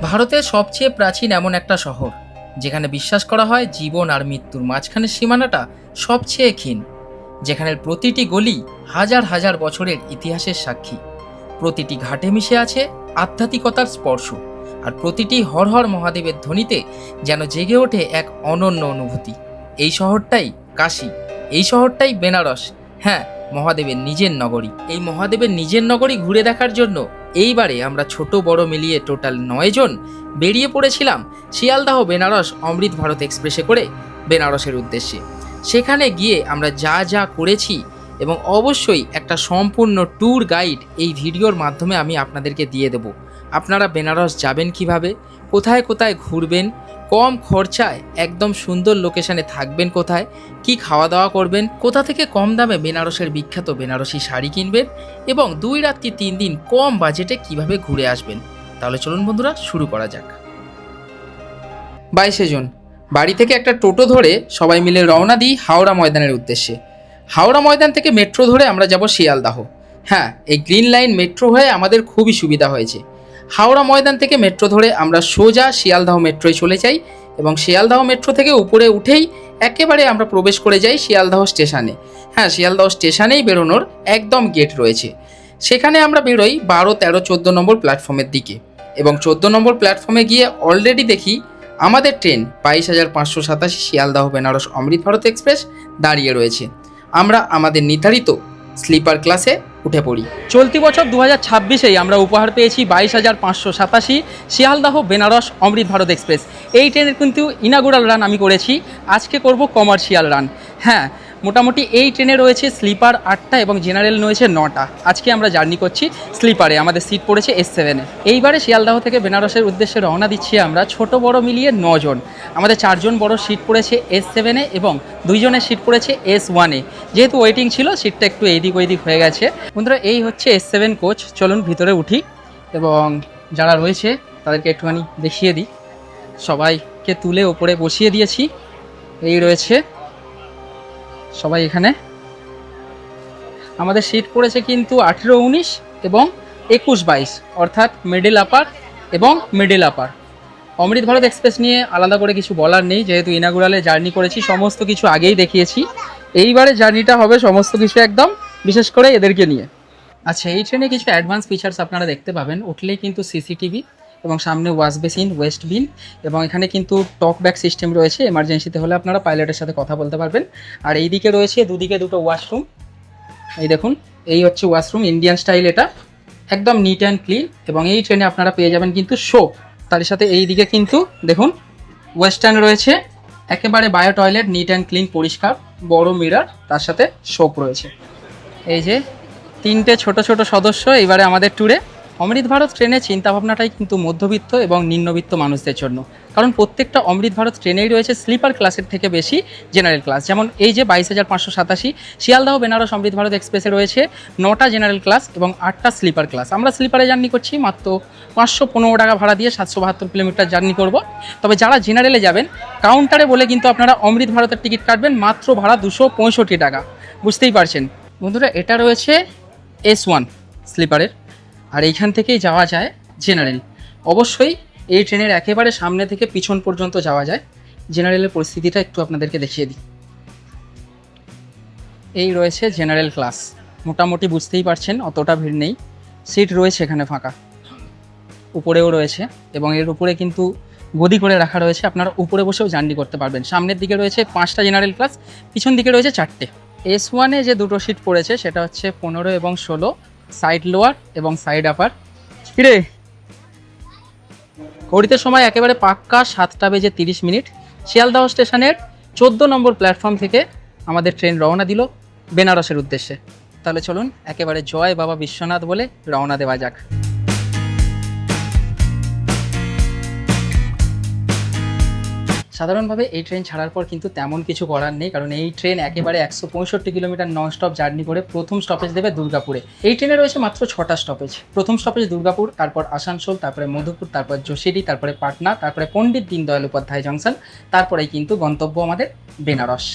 ভারতের সবচেয়ে প্রাচীন এমন একটা শহর যেখানে বিশ্বাস করা হয় জীবন আর মৃত্যুর মাঝখানের সীমানাটা সবচেয়ে ক্ষীণ, যেখানের প্রতিটি গলি হাজার হাজার বছরের ইতিহাসের সাক্ষী। প্রতিটি ঘাটে মিশে আছে আধ্যাত্মিকতার স্পর্শ, আর প্রতিটি হর হর মহাদেবের ধ্বনিতে যেন জেগে ওঠে এক অনন্য অনুভূতি। এই শহরটাই কাশী, এই শহরটাই বেনারস। হ্যাঁ, মহাদেবের নিজের নগরী। এই মহাদেবের নিজের নগরী ঘুরে দেখার জন্য এইবারে আমরা ছোট বড় মিলিয়ে টোটাল 9 জন বেরিয়ে পড়েছিলাম শিয়ালদাহ বেনারস অমৃত ভারত এক্সপ্রেসে করে বেনারসের উদ্দেশ্যে। সেখানে গিয়ে আমরা যা যা করেছি এবং অবশ্যই একটা সম্পূর্ণ ট্যুর গাইড এই ভিডিওর মাধ্যমে আমি আপনাদেরকে দিয়ে দেব। আপনারা বেনারস যাবেন কিভাবে, কোথায় কোথায় ঘুরবেন, কম খরচায় একদম সুন্দর লোকেশনে থাকবেন কোথায়, কি খাওয়া দাওয়া করবেন, কোথা থেকে কম দামে বেনারসের বিখ্যাত বেনারসি শাড়ি কিনবেন এবং 2 রাত্রি 3 দিন কম বাজেটে কিভাবে ঘুরে আসবেন। তাহলে চলুন বন্ধুরা, শুরু করা যাক। 22 জন বাড়ি থেকে একটা টোটো ধরে সবাই মিলে রওনা দিই হাওড়া ময়দানের উদ্দেশ্যে। হাওড়া ময়দান থেকে মেট্রো ধরে আমরা যাব শিয়ালদাহ। হ্যাঁ, এই গ্রিন লাইন মেট্রো হয়ে আমাদের খুবই সুবিধা হয়েছে। হাওড়া ময়দান থেকে মেট্রো ধরে আমরা সোজা শিয়ালদাহ মেট্রোয় চলে যাই এবং শিয়ালদাহ মেট্রো থেকে উপরে উঠেই একেবারে আমরা প্রবেশ করে যাই শিয়ালদাহ স্টেশনে। হ্যাঁ, শিয়ালদাহ স্টেশনেই বেরোনোর একদম গেট রয়েছে। সেখানে আমরা বেরোই 12, 13, 14 নম্বর প্ল্যাটফর্মের দিকে এবং 14 নম্বর প্ল্যাটফর্মে গিয়ে অলরেডি দেখি আমাদের ট্রেন 22,587 শিয়ালদাহ বেনারস অমৃত ভারত এক্সপ্রেস দাঁড়িয়ে রয়েছে। আমরা আমাদের নির্ধারিত স্লিপার ক্লাসে উঠে পড়ি। চলতি বছর 2026-এই আমরা উপহার পেয়েছি 22,587 শিয়ালদাহ বেনারস অমৃত ভারত এক্সপ্রেস। এই ট্রেনের কিন্তু ইনাগুরাল রান আমি করেছি, আজকে করব কমার্শিয়াল রান। হ্যাঁ, মোটামুটি এই ট্রেনে রয়েছে স্লিপার 8টা এবং জেনারেল রয়েছে 9টা। আজকে আমরা জার্নি করছি স্লিপারে, আমাদের সিট পড়েছে S7-এ। এইবারে শিয়ালদাহ থেকে বেনারসের উদ্দেশ্যে রওনা দিচ্ছি আমরা ছোট বড় মিলিয়ে 9 জন। আমাদের 4 জন বড় সিট পড়েছে S7-এ এবং 2 জনের সিট পড়েছে S1-এ। যেহেতু ওয়েটিং ছিল, সিটটা একটু এইদিক ওইদিক হয়ে গেছে। বন্ধুরা, এই হচ্ছে S7 কোচ। চলুন ভিতরে উঠি এবং যারা রয়েছে তাদেরকে একটুখানি দেখিয়ে দিই। সবাইকে তুলে ওপরে বসিয়ে দিয়েছি। এই রয়েছে সবাই এখানে। আমাদের সিট পড়েছে কিন্তু 18, 19 এবং 21, 22, অর্থাৎ মিডল আপার এবং মিডল আপার। অমৃত ভারত এক্সপ্রেস নিয়ে আলাদা করে কিছু বলার নেই, যেহেতু ইনাগুরালে জার্নি করেছি, সমস্ত কিছু আগেই দেখিয়েছি। এইবারে জার্নিটা হবে সমস্ত কিছু একদম বিশেষ করে এদেরকে নিয়ে। আচ্ছা, এই ট্রেনে কিছু অ্যাডভান্স ফিচার্স আপনারা দেখতে পাবেন। উঠলেই কিন্তু সিসিটিভি এবং সামনে ওয়াশ বেসিন, ওয়েস্ট বিন এবং এখানে কিন্তু টক ব্যাক সিস্টেম রয়েছে। এমার্জেন্সিতে হলে আপনারা পাইলটের সাথে কথা বলতে পারবেন। আর এই দিকে রয়েছে দুদিকে দুটো ওয়াশরুম। এই দেখুন, এই হচ্ছে ওয়াশরুম, ইন্ডিয়ান স্টাইল, এটা একদম নিট অ্যান্ড ক্লিন। এবং এই ট্রেনে আপনারা পেয়ে যাবেন কিন্তু সোপ। তার সাথে এই দিকে কিন্তু দেখুন ওয়েস্টার্ন রয়েছে, একেবারে bio toilet, neat and clean, পরিষ্কার, বড় মিরর, তার সাথে সোপ রয়েছে। এই যে 3টে ছোট ছোট সদস্য এবারে আমাদের ট্যুরে। অমৃত ভারত ট্রেনের চিন্তাভাবনাটাই কিন্তু মধ্যবিত্ত এবং নিম্নবিত্ত মানুষদের জন্য, কারণ প্রত্যেকটা অমৃত ভারত ট্রেনেই রয়েছে স্লিপার ক্লাসের থেকে বেশি জেনারেল ক্লাস। যেমন এই যে 22,587 শিয়ালদাহ বেনারস অমৃত ভারত এক্সপ্রেসে রয়েছে 9টা জেনারেল ক্লাস এবং 8টা স্লিপার ক্লাস। আমরা স্লিপারে জার্নি করছি মাত্র 515 টাকা ভাড়া দিয়ে 772 কিলোমিটার জার্নি করব। তবে যারা জেনারেলে যাবেন, কাউন্টারে বলে কিন্তু আপনারা অমৃত ভারতের টিকিট কাটবেন, মাত্র ভাড়া 265 টাকা। বুঝতেই পারছেন বন্ধুরা, এটা রয়েছে S1 স্লিপারের, আর এইখান থেকেই যাওয়া যায় জেনারেল। অবশ্যই এই ট্রেনের একেবারে সামনে থেকে পিছন পর্যন্ত যাওয়া যায়। জেনারেলের পরিস্থিতিটা একটু আপনাদেরকে দেখিয়ে দিই। এই রয়েছে জেনারেল ক্লাস, মোটামুটি বুঝতেই পারছেন অতটা ভিড় নেই, সিট রয়েছে এখানে ফাঁকা, উপরেও রয়েছে এবং এর উপরে কিন্তু গদি করে রাখা রয়েছে, আপনারা উপরে বসেও জার্নি করতে পারবেন। সামনের দিকে রয়েছে 5টা জেনারেল ক্লাস, পিছন দিকে রয়েছে 4টে। S1-এ যে দুটো সিট পড়েছে সেটা হচ্ছে 15 এবং 16, সাইড লোয়ার এবং সাইড আপার। কিরে, ঘড়িতে সময় একেবারে পাক্কা 7:30। শিয়ালদাহ স্টেশনের 14 নম্বর প্ল্যাটফর্ম থেকে আমাদের ট্রেন রওনা দিল বেনারসের উদ্দেশ্যে। তাহলে চলুন একেবারে জয় বাবা বিশ্বনাথ বলে রওনা দেওয়া যাক। সাধারণভাবে এই ট্রেন ছাড়ার পর কিন্তু তেমন কিছু করার নেই, কারণ এই ট্রেন একেবারে 165 কিলোমিটার নন স্টপ জার্নি করে প্রথম স্টপেজ দেবে দুর্গাপুরে। এই ট্রেনে রয়েছে মাত্র 6টা স্টপেজ। প্রথম স্টপেজ দুর্গাপুর, তারপর আসানসোল, তারপরে মধুপুর, তারপর যোশীডি, তারপরে পাটনা, তারপরে পণ্ডিত দীনদয়াল উপাধ্যায় জংশন, তারপরেই কিন্তু গন্তব্য আমাদের বেনারস।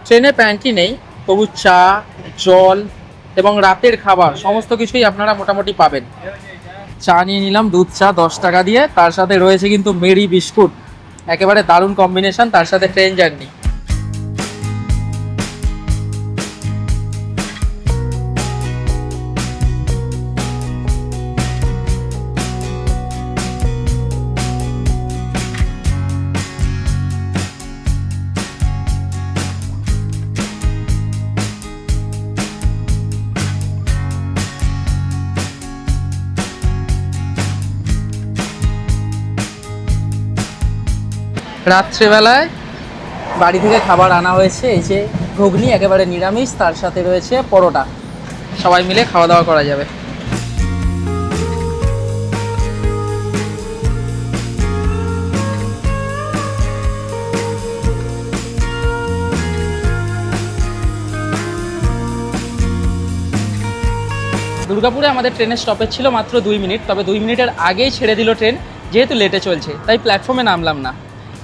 ট্রেনে প্যান্ট্রি নেই, তবু চা, জল এবং রাতের খাবার সমস্ত কিছুই আপনারা মোটামুটি পাবেন। চা নিয়ে নিলাম, দুধ চা 10 টাকা দিয়ে, তার সাথে রয়েছে কিন্তু মেরি বিস্কুট, একেবারে দারুণ কম্বিনেশন, তার সাথে ট্রেন জার্নি। রাত্রেবেলায় বাড়ি থেকে খাবার আনা হয়েছে, এই যে ঘুগনি একেবারে নিরামিষ, তার সাথে রয়েছে পরোটা, সবাই মিলে খাওয়া দাওয়া করা যাবে। দুর্গাপুরে আমাদের ট্রেনের স্টপেজ ছিল মাত্র 2 মিনিট, তবে 2 মিনিটের আগেই ছেড়ে দিল ট্রেন, যেহেতু লেটে চলছে তাই প্ল্যাটফর্মে নামলাম না।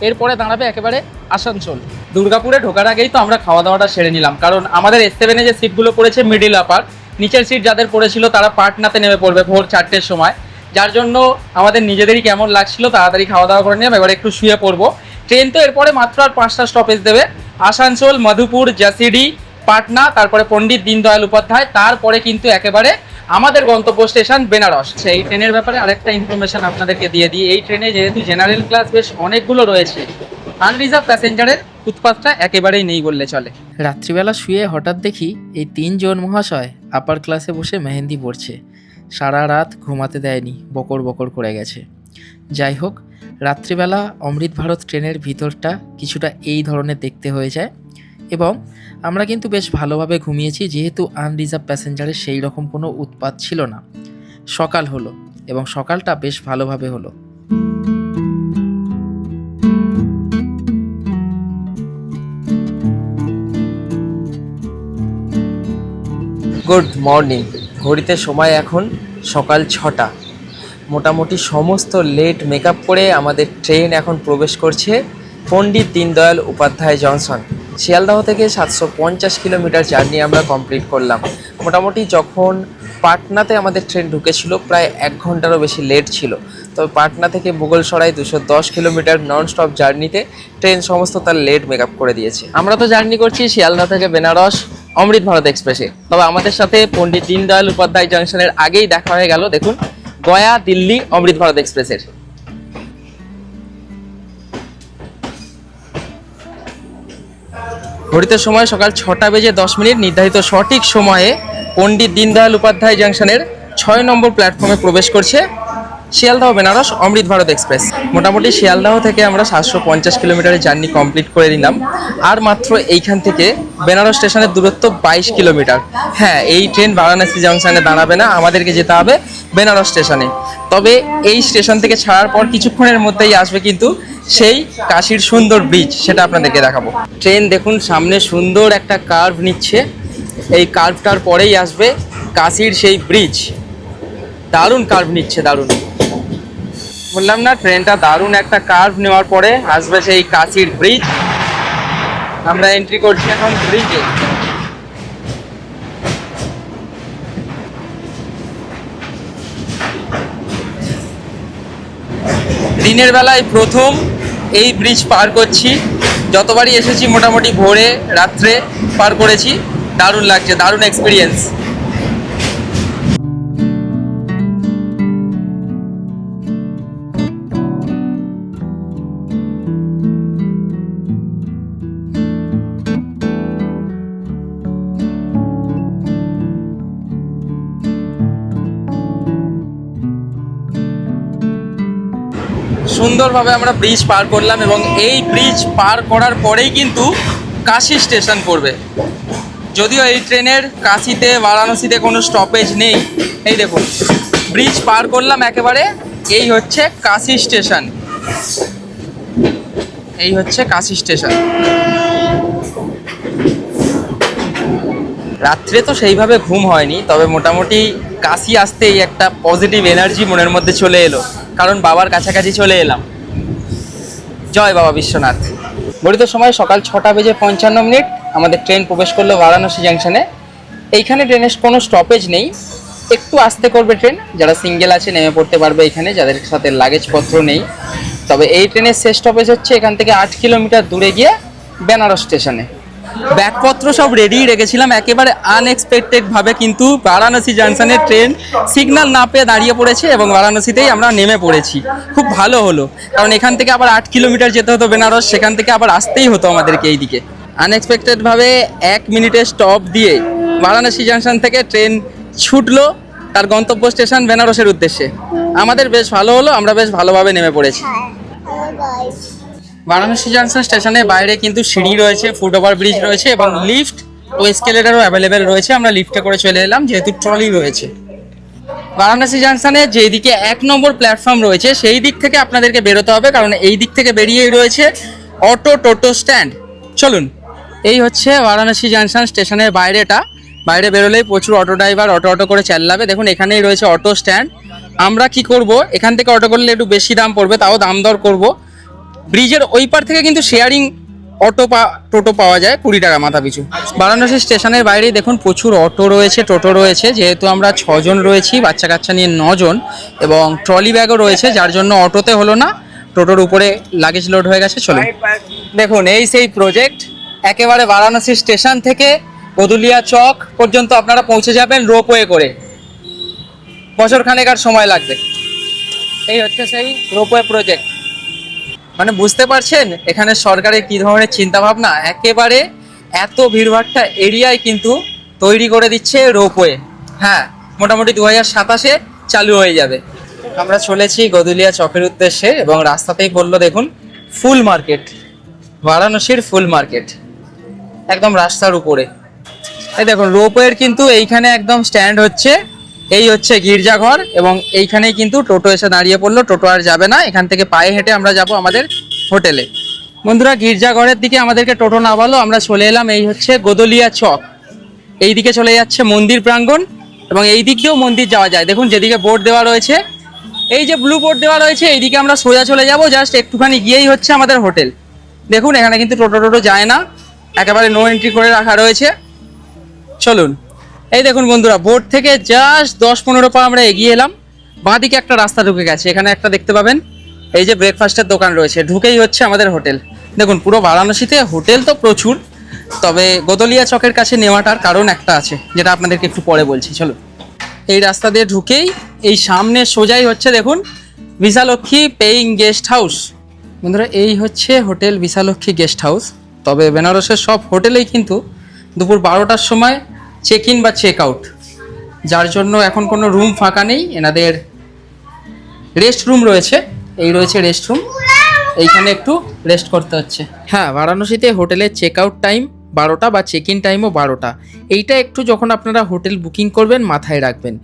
এরপরে দাঁড়াবে একেবারে আসানসোল। দুর্গাপুরে ঢোকার আগেই তো আমরা খাওয়া দাওয়াটা সেরে নিলাম, কারণ আমাদের S7-এ যে সিটগুলো পড়েছে মিডিল আপার, নিচের সিট যাদের পড়েছিল তারা পাটনাতে নেমে পড়বে ভোর 4টের সময়, যার জন্য আমাদের নিজেদেরই কেমন লাগছিল, তাড়াতাড়ি খাওয়া দাওয়া করে নিলাম, এবার একটু শুয়ে পড়বো। ট্রেন তো এরপরে মাত্র আর 5টা স্টপেজ দেবে, আসানসোল, মধুপুর, জাসিডি, পাটনা, তারপরে পণ্ডিত দীনদয়াল উপাধ্যায়, তারপরে কিন্তু একেবারে আমাদের গন্তব্য স্টেশন বেনারস। এই ট্রেনের ব্যাপারে আরেকটা ইনফরমেশন আপনাদেরকে দিয়ে দিই, এই ট্রেনে যেহেতু জেনারেল ক্লাস বেশ অনেকগুলো রয়েছে, আনরিজার্ভ প্যাসেঞ্জারের উৎপাতটা একেবারেই নেই বললে চলে। রাত্রিবেলা শুয়ে হঠাৎ দেখি এই 3 জন মহাশয় আপার ক্লাসে বসে মেহেন্দি পড়ছে, সারা রাত ঘুমাতে দেয়নি, বকর বকর করে গেছে। যাই হোক, রাত্রিবেলা অমৃত ভারত ট্রেনের ভিতরটা কিছুটা এই ধরনের দেখতে হয়ে যায়, এবং আমরা কিন্তু বেশ ভালোভাবে ঘুমিয়েছি, যেহেতু আনরিজার্ভ প্যাসেঞ্জারের সেই রকম কোনো উৎপাত ছিল না। সকাল হলো এবং সকালটা বেশ ভালোভাবে হলো। Good morning. ঘড়িতে সময় এখন সকাল 6টা। মোটামুটি সমস্ত লেট মেকআপ করে আমাদের ট্রেন এখন প্রবেশ করছে পণ্ডিত দীনদয়াল উপাধ্যায় জংশন। শিয়ালদহ থেকে 750 কিলোমিটার জার্নি আমরা কমপ্লিট করলাম। মোটামুটি যখন পাটনাতে আমাদের ট্রেন ঢুকেছিল প্রায় 1 ঘন্টারও বেশি লেট ছিল, তবে পাটনা থেকে মুঘলসরাই 210 কিলোমিটার নন স্টপ জার্নিতে ট্রেন সমস্ত তার লেট মেকআপ করে দিয়েছে। আমরা তো জার্নি করছি শিয়ালদহ থেকে বেনারস অমৃত ভারত এক্সপ্রেসে, তবে আমাদের সাথে পণ্ডিত দীনদয়াল উপাধ্যায় জংশনের আগেই দেখা হয়ে গেল, দেখুন, গয়া দিল্লি অমৃত ভারত এক্সপ্রেসের। ঘড়িতে সময় সকাল 6টা বেজে 10 মিনিট। নির্ধারিত সঠিক সময়ে পণ্ডিত দীনদয়াল উপাধ্যায় জংশনের 6 নম্বর প্ল্যাটফর্মে প্রবেশ করছে শিয়ালদহ বেনারস অমৃত ভারত এক্সপ্রেস। মোটামুটি শিয়ালদহ থেকে আমরা 750 কিলোমিটারের জার্নি কমপ্লিট করে নিলাম, আর মাত্র এইখান থেকে বেনারস স্টেশনের দূরত্ব 22 কিলোমিটার। হ্যাঁ, এই ট্রেন বারাণসী জংশনে দাঁড়াবে না, আমাদেরকে যেতে হবে বেনারস স্টেশনে। তবে এই স্টেশন থেকে ছাড়ার পর কিছুক্ষণের মধ্যেই আসবে কিন্তু সেই কাশীর সুন্দর ব্রিজ, সেটা আপনাদেরকে দেখাবো। ট্রেন দেখুন সামনে সুন্দর একটা কার্ভ নিচ্ছে, এই কার্ভটার পরেই আসবে কাশীর সেই ব্রিজ। দারুণ কার্ভ নিচ্ছে, দারুণ। বললাম না, ট্রেনটা দারুণ একটা কার্ভ নেওয়ার পরে আসবে সেই কাশীর ব্রিজ। আমরা এন্ট্রি করছি এখন ব্রিজে। দিনের বেলায় প্রথম এই ব্রিজ পার করছি, যতবারই এসেছি মোটামুটি ভোরে রাত্রে পার করেছি। দারুণ লাগছে, দারুণ এক্সপিরিয়েন্স। সুন্দরভাবে আমরা ব্রিজ পার করলাম, এবং এই ব্রিজ পার করার পরেই কিন্তু কাশী স্টেশন পড়বে। যদিও এই ট্রেনের কাশীতে বারাণসীতে কোনো স্টপেজ নেই। এই দেখুন, ব্রিজ পার করলাম একেবারে, এই হচ্ছে কাশী স্টেশন, এই হচ্ছে কাশী স্টেশন। রাত্রে তো সেইভাবে ঘুম হয়নি, তবে মোটামুটি কাশী আসতেই একটা পজিটিভ এনার্জি মনের মধ্যে চলে এলো, কারণ বাবার কাছাকাছি চলে এলাম। জয় বাবা বিশ্বনাথ। ঘড়িত সময় সকাল 6টা বেজে 55 মিনিট। আমাদের ট্রেন প্রবেশ করলো বারাণসী জাংশনে। এইখানে ট্রেনের কোনো স্টপেজ নেই, একটু আস্তে করবে ট্রেন, যারা সিঙ্গেল আছে নেমে পড়তে পারবে এখানে, যাদের সাথে লাগেজপত্র নেই। তবে এই ট্রেনের শেষ স্টপেজ হচ্ছে এখান থেকে 8 কিলোমিটার দূরে গিয়ে বেনারস স্টেশনে। ব্যাগপত্র সব রেডি রেখেছিলাম, একেবারে আনএক্সপেক্টেড ভাবে কিন্তু বারাণসী জাংশনের ট্রেন সিগন্যাল না পেয়ে দাঁড়িয়ে পড়েছে এবং বারাণসীতেই আমরা নেমে পড়েছি। খুব ভালো হলো, কারণ এখান থেকে আবার 8 কিলোমিটার যেতে হতো বেনারস, সেখান থেকে আবার আসতেই হতো আমাদেরকে এইদিকে। আনএক্সপেক্টেড ভাবে 1 মিনিটের স্টপ দিয়ে বারাণসী জাংশন থেকে ট্রেন ছুটলো তার গন্তব্য স্টেশন বেনারসের উদ্দেশ্যে। আমাদের বেশ ভালো হলো, আমরা বেশ ভালোভাবে নেমে পড়েছি। বারাণসী জাংশন স্টেশনের বাইরে কিন্তু সিঁড়ি রয়েছে, ফুট ওভার ব্রিজ রয়েছে এবং লিফট ও এসকেলেটরও অ্যাভেলেবেল রয়েছে। আমরা লিফটে করে চলে এলাম যেহেতু ট্রলি রয়েছে। বারাণসী জাংশনে যেদিকে 1 নম্বর প্ল্যাটফর্ম রয়েছে সেই দিক থেকে আপনাদেরকে বেরোতে হবে, কারণ এই দিক থেকে বেরিয়েই রয়েছে অটো টোটো স্ট্যান্ড। চলুন, এই হচ্ছে বারাণসী জাংশন স্টেশনের বাইরেটা। বাইরে বেরোলেই প্রচুর অটো ড্রাইভার অটো করে চালাবে। দেখুন এখানেই রয়েছে অটো স্ট্যান্ড। আমরা কি করব, এখান থেকে অটো করলে একটু বেশি দাম পড়বে, তাও দাম দর করব। ব্রিজের ওই পার থেকে কিন্তু শেয়ারিং টোটো পাওয়া যায় 20 টাকা মাথা পিছু। বারাণসী স্টেশনের বাইরেই দেখুন প্রচুর অটো রয়েছে, টোটো রয়েছে। যেহেতু আমরা 6 জন রয়েছি, বাচ্চা কাচ্চা নিয়ে 9 জন, এবং ট্রলি ব্যাগও রয়েছে, যার জন্য অটোতে হলো না, টোটোর উপরে লাগেজ লোড হয়ে গেছে। চলুন দেখুন, এই সেই প্রজেক্ট। একেবারে বারাণসী স্টেশন থেকে গদুলিয়া চক পর্যন্ত আপনারা পৌঁছে যাবেন রোপওয়ে করে। বছরখানেক আর সময় লাগবে। এই হচ্ছে সেই রোপওয়ে প্রজেক্ট। মানে বুঝতে পারছেন এখানে সরকারের কি ধরনের চিন্তা ভাবনা। একেবারে এত ভিড়ভাট্টা এরিয়ায় কিন্তু তৈরি করে দিচ্ছে রোপওয়ে। হ্যাঁ, মোটামুটি 2027-এ চালু হয়ে যাবে। আমরা চলেছি গদুলিয়া চকের উদ্দেশ্যে এবং রাস্তাতেই বললো দেখুন ফুল মার্কেট, বারাণসীর ফুল মার্কেট একদম রাস্তার উপরে। এই দেখুন রোপওয়ের কিন্তু এইখানে একদম স্ট্যান্ড হচ্ছে, এই হচ্ছে গির্জাঘর, এবং এইখানেই কিন্তু টোটো এসে দাঁড়িয়ে পড়লো। টোটো আর যাবে না, এখান থেকে পায়ে হেঁটে আমরা যাব আমাদের হোটেলে। বন্ধুরা, গির্জাঘরের দিকে আমাদেরকে টোটো নামালো, আমরা চলে এলাম এই হচ্ছে গদুলিয়া চক। এই দিকে চলে যাচ্ছে মন্দির প্রাঙ্গণ, এবং এই দিক দিয়েও মন্দির যাওয়া যায়। দেখুন যেদিকে বোর্ড দেওয়া রয়েছে, এই যে ব্লু বোর্ড দেওয়া রয়েছে, এইদিকে আমরা সোজা চলে যাব, জাস্ট একটুখানি গিয়েই হচ্ছে আমাদের হোটেল। দেখুন এখানে কিন্তু টোটো যায় না, একেবারে নো এন্ট্রি করে রাখা রয়েছে। চলুন, এই দেখুন বন্ধুরা, বোর্ড থেকে জাস্ট 10-15 পা আমরা এগিয়ে এলাম, বাঁদিকে একটা রাস্তা ঢুকে গেছে, এখানে একটা দেখতে পাবেন এই যে ব্রেকফাস্টের দোকান রয়েছে, ঢুকেই হচ্ছে আমাদের হোটেল। দেখুন পুরো বারাণসীতে হোটেল তো প্রচুর, তবে গদুলিয়া চকের কাছে নেওয়াটার কারণ একটা আছে, যেটা আপনাদেরকে একটু পরে বলছি। চলো, এই রাস্তা দিয়ে ঢুকেই এই সামনে সোজাই হচ্ছে দেখুন বিশালক্ষী পেইং গেস্ট হাউস। বন্ধুরা, এই হচ্ছে হোটেল বিশালক্ষী গেস্ট হাউস। তবে বেনারসের সব হোটেলেই কিন্তু দুপুর 12টার সময় চেক ইন বা চেক আউট, যার জন্য এখন কোনো রুম ফাঁকা নেই। এনাদের রেস্ট রুম রয়েছে, এই রয়েছে রেস্ট রুম, এইখানে একটু রেস্ট করতে হচ্ছে। হ্যাঁ, বারাণসীতে হোটেলের চেক আউট টাইম 12টা বা চেক ইন টাইমও 12টা। এইটা একটু যখন আপনারা হোটেল বুকিং করবেন মাথায় রাখবেন।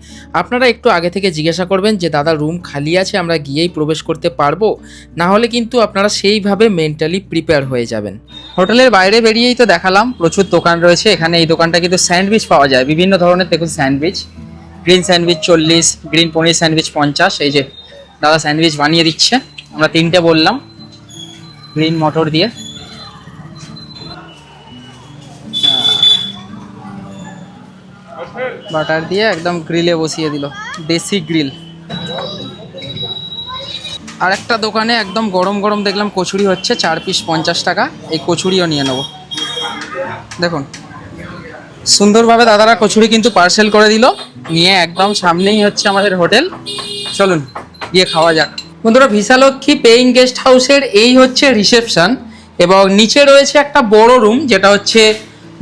আপনারা একটু আগে থেকে জিজ্ঞাসা করবেন যে দাদা রুম খালি আছে, আমরা গিয়েই প্রবেশ করতে পারবো, না হলে কিন্তু আপনারা সেইভাবে মেন্টালি প্রিপেয়ার হয়ে যাবেন। হোটেলের বাইরে বেরিয়েই তো দেখালাম প্রচুর দোকান রয়েছে। এখানে এই দোকানটা কিন্তু স্যান্ডউইচ পাওয়া যায়, বিভিন্ন ধরনের। দেখুন স্যান্ডউইচ, গ্রিন স্যান্ডউইচ 40, গ্রিন পনির স্যান্ডউইচ 50। এই যে দাদা স্যান্ডউইচ বানিয়ে দিচ্ছে, আমরা 3টে বললাম গ্রিন মটর দিয়ে। বাটার দিয়ে একদম গ্রিলে বসিয়ে দিল, দেশি গ্রিল। আর একটা দোকানে একদম গরম গরম দেখলাম কচুরি হচ্ছে, 4 পিস 50 টাকা। এই কচুরিও নিয়ে নেব। দেখুন সুন্দরভাবে দাদারা কচুরি কিন্তু পার্সেল করে দিল, নিয়ে একদম সামনেই হচ্ছে আমাদের হোটেল। চলুন গিয়ে খাওয়া যাক। বন্ধুরা, বিশালক্ষী পেইং গেস্ট হাউসের এই হচ্ছে রিসেপশন, এবং নিচে রয়েছে একটা বড় রুম, যেটা হচ্ছে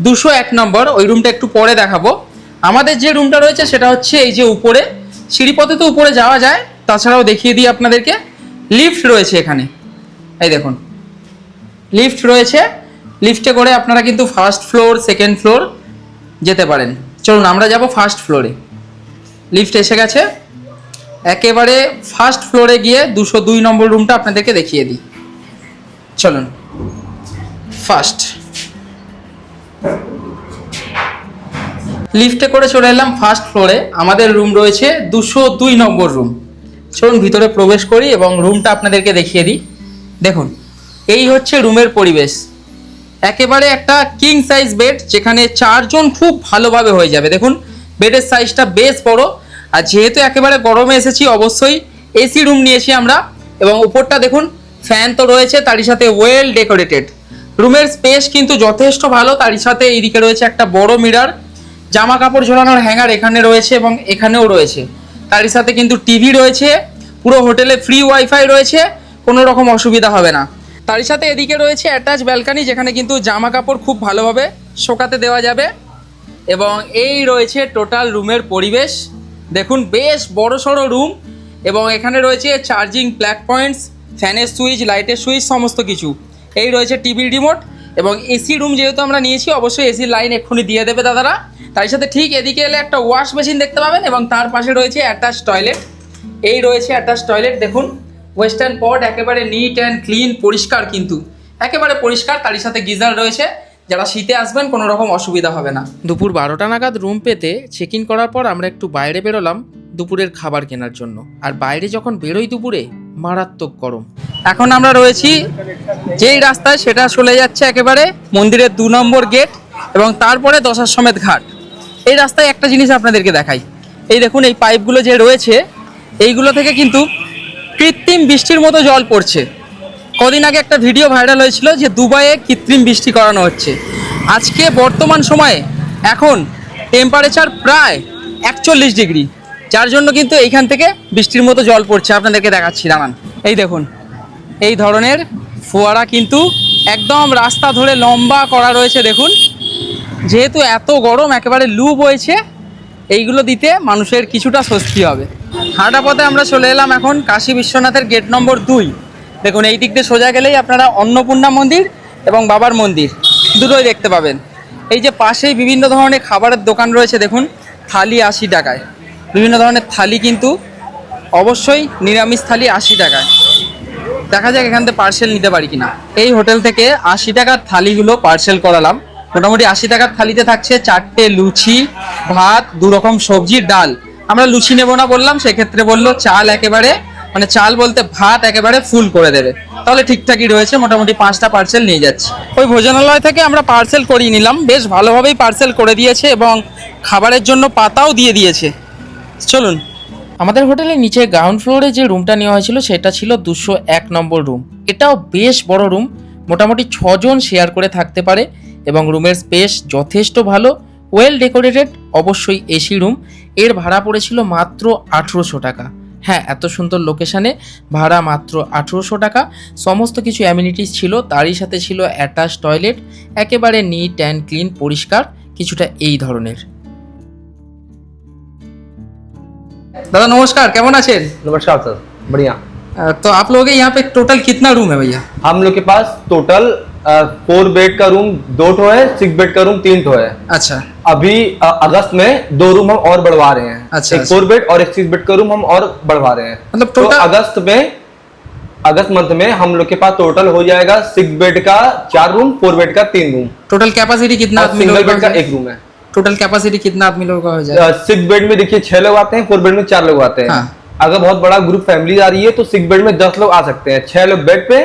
201 নম্বর। ওই রুমটা একটু পরে দেখাবো। আমাদের যে রুমটা রয়েছে সেটা হচ্ছে এই যে উপরে, সিঁড়িপথে তো উপরে যাওয়া যায়, তাছাড়াও দেখিয়ে দিই আপনাদেরকে, লিফট রয়েছে এখানে। এই দেখুন লিফট রয়েছে, লিফটে করে আপনারা কিন্তু ফার্স্ট ফ্লোর, সেকেন্ড ফ্লোর যেতে পারেন। চলুন আমরা যাব ফার্স্ট ফ্লোরে। লিফট এসে গেছে, একেবারে ফার্স্ট ফ্লোরে গিয়ে 202 নম্বর রুমটা আপনাদেরকে দেখিয়ে দিই। চলুন ফার্স্ট। লিফটে করে চলে এলাম ফার্স্ট ফ্লোরে, আমাদের রুম রয়েছে 202 নম্বর রুম। চলুন ভিতরে প্রবেশ করি এবং রুমটা আপনাদেরকে দেখিয়ে দিই। দেখুন এই হচ্ছে রুমের পরিবেশ, একেবারে একটা কিং সাইজ বেড, যেখানে 4 জন খুব ভালোভাবে হয়ে যাবে। দেখুন বেডের সাইজটা বেশ বড়। আর যেহেতু একেবারে গরমে এসেছি, অবশ্যই এসি রুম নিয়েছি আমরা। এবং উপরটা দেখুন ফ্যান তো রয়েছে, তারই সাথে ওয়েল ডেকোরেটেড। রুমের স্পেস কিন্তু যথেষ্ট ভালো। তারই সাথে এইদিকে রয়েছে একটা বড় মিরর, জামা কাপড় ঝোলানোর হ্যাঙ্গার এখানে রয়েছে এবং এখানেও রয়েছে। তারই সাথে কিন্তু টিভি রয়েছে, পুরো হোটেলে ফ্রি ওয়াইফাই রয়েছে, কোনো রকম অসুবিধা হবে না। তারই সাথে এদিকে রয়েছে অ্যাটাচ ব্যালকনি, যেখানে কিন্তু জামা কাপড় খুব ভালোভাবে শোকাতে দেওয়া যাবে। এবং এই রয়েছে টোটাল রুমের পরিবেশ। দেখুন বেশ বড় সড়ো রুম, এবং এখানে রয়েছে চার্জিং প্লাগ পয়েন্টস, ফ্যানের সুইচ, লাইটের সুইচ, সমস্ত কিছু। এই রয়েছে টিভি রিমোট। এবং এসি রুম যেহেতু আমরা নিয়েছি, অবশ্যই এসির লাইন এক্ষুনি দিয়ে দেবে দাদারা। তার সাথে ঠিক এদিকে এলে একটা ওয়াশ মেশিন দেখতে পাবেন, এবং তার পাশে রয়েছে অ্যাটাচ টয়লেট। এই রয়েছে অ্যাটাচ টয়লেট। দেখুন ওয়েস্টার্ন পট, একেবারে নিট অ্যান্ড ক্লিন, পরিষ্কার, কিন্তু একেবারে পরিষ্কার। তারই সাথে গিজার রয়েছে, যারা শীতে আসবেন কোনো রকম অসুবিধা হবে না। দুপুর 12টা নাগাদ রুম পেতে চেক ইন করার পর আমরা একটু বাইরে বেরোলাম দুপুরের খাবার কেনার জন্য। আর বাইরে যখন বেরোই দুপুরে, মারাত্মক গরম। এখন আমরা রয়েছি যেই রাস্তায়, সেটা চলে যাচ্ছে একেবারে মন্দিরের 2 নম্বর গেট, এবং তারপরে দশাশ্বমেধ ঘাট। এই রাস্তায় একটা জিনিস আপনাদেরকে দেখাই। এই দেখুন এই পাইপগুলো যে রয়েছে, এইগুলো থেকে কিন্তু কৃত্রিম বৃষ্টির মতো জল পড়ছে। কদিন আগে একটা ভিডিও ভাইরাল হয়েছিল যে দুবাইয়ে কৃত্রিম বৃষ্টি করানো হচ্ছে। আজকে বর্তমান সময়ে এখন টেম্পারেচার প্রায় 41 ডিগ্রি, যার জন্য কিন্তু এইখান থেকে বৃষ্টির মতো জল পড়ছে। আপনাদেরকে দেখাচ্ছি, দাঁড়ান। এই দেখুন এই ধরনের ফোয়ারা কিন্তু একদম রাস্তা ধরে লম্বা করা রয়েছে। দেখুন যেহেতু এত গরম, একেবারে লু বইছে, এইগুলো দিতে মানুষের কিছুটা স্বস্তি হবে। হাঁটা পথে আমরা চলে এলাম এখন কাশী বিশ্বনাথের গেট নম্বর 2। দেখুন এই দিক দিয়ে সোজা গেলেই আপনারা অন্নপূর্ণা মন্দির এবং বাবার মন্দির দুটোই দেখতে পাবেন। এই যে পাশেই বিভিন্ন ধরনের খাবারের দোকান রয়েছে। দেখুন থালি 80 টাকায়, বিভিন্ন ধরনের থালি, কিন্তু অবশ্যই নিরামিষ থালি 80 টাকায়। দেখা যাক এখান থেকে পার্সেল নিতে পারি কিনা। এই হোটেল থেকে 80 টাকার থালিগুলো পার্সেল করালাম। মোটামুটি 80 টাকার থালিতে থাকছে 4টে লুচি, ভাত, 2 রকম সবজি, ডাল। আমরা লুচি নেব না বললাম, সেক্ষেত্রে বললো চাল একেবারে, মানে চাল বলতে ভাত একেবারে ফুল করে দেবে। তাহলে ঠিকঠাকই রয়েছে, মোটামুটি 5টা পার্সেল নিয়ে যাচ্ছি। ওই ভোজনালয় থেকে আমরা পার্সেল করিয়ে নিলাম, বেশ ভালোভাবেই পার্সেল করে দিয়েছে এবং খাবারের জন্য পাতাও দিয়ে দিয়েছে। চলুন। আমাদের হোটেলের নিচে গ্রাউন্ড ফ্লোরে যে রুমটা নেওয়া হয়েছিল সেটা ছিল 201 নম্বর রুম। এটাও বেশ বড় রুম, মোটামুটি 6 জন শেয়ার করে থাকতে পারে, এবং রুমের স্পেস যথেষ্ট ভালো, ওয়েল ডেকোরেটেড, অবশ্যই এসি রুম। এর ভাড়া পড়েছিল মাত্র 1800 টাকা। হ্যাঁ, এত সুন্দর লোকেশানে ভাড়া মাত্র 1800 টাকা। সমস্ত কিছু অ্যামিনিটিস ছিল, তারই সাথে ছিল অ্যাটাচ টয়লেট, একেবারে নিট অ্যান্ড ক্লিন, পরিষ্কার, কিছুটা এই ধরনের। दादा नमस्कार, केमन आছেন? नमस्कार सर, बढ़िया। तो आप लोगों के यहाँ पे टोटल कितना रूम है भैया? हम लोग के पास टोटल 4 बेड का रूम 2 ठो है, 6 बेड का रूम 3 ठो है। अच्छा अभी अगस्त में 2 रूम हम और बढ़वा रहे हैं। अच्छा, एक 4 बेड और एक 6 बेड का रूम हम और बढ़वा रहे हैं। मतलब तो टोटल अगस्त मंथ में हम लोग के पास टोटल हो जाएगा 6 बेड का 4 रूम, 4 बेड का 3 रूम, टोटल कैपेसिटी कितना और आदमी सिंगल लोगों बेड का का? 1 रूम है। टोटल कैपेसिटी कितना आदमी लोगों का हो जाएगा? 6 बेड में देखिए 6 लोग आते हैं, 4 बेड में 4 लोग आते हैं। हाँ। अगर बहुत बड़ा ग्रुप फैमिली आ रही है तो 6 बेड में 10 लोग आ सकते हैं। 6 लोग बेड पे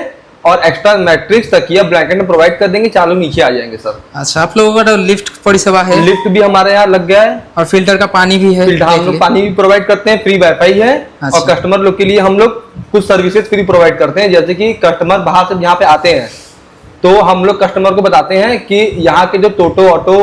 और एक्स्ट्रा मैट्रिक्स, तकिया, ब्लैंकेट में प्रोवाइड कर देंगे, 4 लोग नीचे आ जाएंगे सर। अच्छा, आप लोगों का तो लिफ्ट परिसेवा है लिफ्ट भी हमारे यहाँ लग गया है, और फिल्टर का पानी भी है? फिल्टर हम लोग पानी भी प्रोवाइड करते हैं, फ्री वाईफाई है। अच्छा। और कस्टमर लोग के लिए हम लोग कुछ सर्विसेज फ्री प्रोवाइड करते हैं, जैसे कि कस्टमर बाहर से यहाँ पे आते हैं तो हम लोग कस्टमर को बताते हैं कि यहाँ के जो टोटो ऑटो